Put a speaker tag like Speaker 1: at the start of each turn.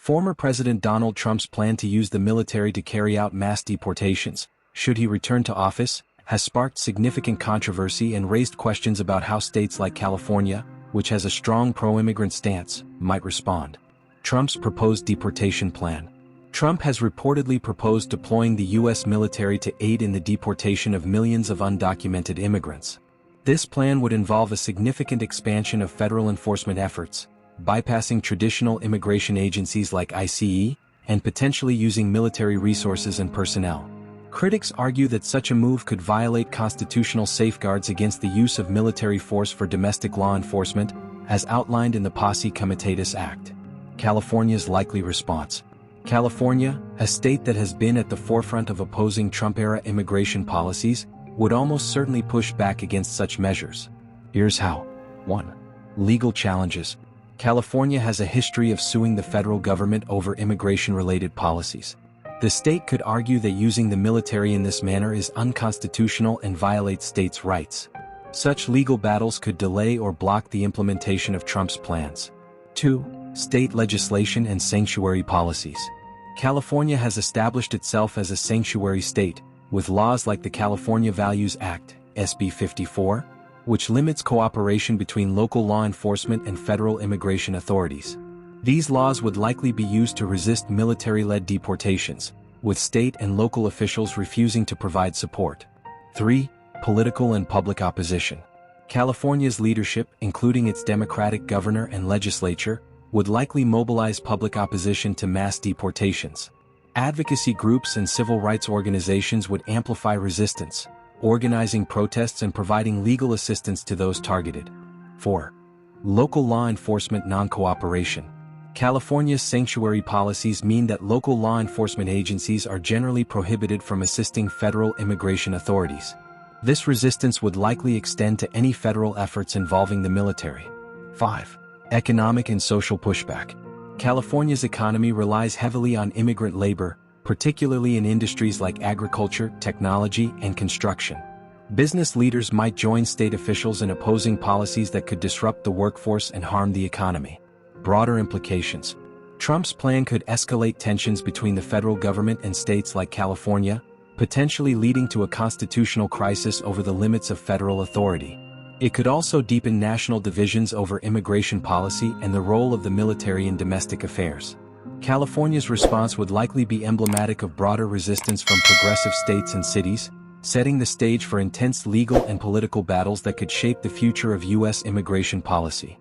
Speaker 1: Former President Donald Trump's plan to use the military to carry out mass deportations, should he return to office, has sparked significant controversy and raised questions about how states like California, which has a strong pro-immigrant stance, might respond. Trump's proposed deportation plan. Trump has reportedly proposed deploying the U.S. military to aid in the deportation of millions of undocumented immigrants. This plan would involve a significant expansion of federal enforcement efforts, bypassing traditional immigration agencies like ICE, and potentially using military resources and personnel. Critics argue that such a move could violate constitutional safeguards against the use of military force for domestic law enforcement, as outlined in the Posse Comitatus Act. California's likely response. California, a state that has been at the forefront of opposing Trump-era immigration policies, would almost certainly push back against such measures. Here's how. 1. Legal challenges. California has a history of suing the federal government over immigration-related policies. The state could argue that using the military in this manner is unconstitutional and violates states' rights. Such legal battles could delay or block the implementation of Trump's plans. 2. State legislation and sanctuary policies. California has established itself as a sanctuary state, with laws like the California Values Act, SB 54, which limits cooperation between local law enforcement and federal immigration authorities. These laws would likely be used to resist military-led deportations, with state and local officials refusing to provide support. 3. Political and public opposition. California's leadership, including its Democratic governor and legislature, would likely mobilize public opposition to mass deportations. Advocacy groups and civil rights organizations would amplify resistance, organizing protests and providing legal assistance to those targeted. 4. Local law enforcement non-cooperation. California's sanctuary policies mean that local law enforcement agencies are generally prohibited from assisting federal immigration authorities. This resistance would likely extend to any federal efforts involving the military. 5. Economic and social pushback. California's economy relies heavily on immigrant labor, particularly in industries like agriculture, technology, and construction. Business leaders might join state officials in opposing policies that could disrupt the workforce and harm the economy. Broader implications. Trump's plan could escalate tensions between the federal government and states like California, potentially leading to a constitutional crisis over the limits of federal authority. It could also deepen national divisions over immigration policy and the role of the military in domestic affairs. California's response would likely be emblematic of broader resistance from progressive states and cities, setting the stage for intense legal and political battles that could shape the future of U.S. immigration policy.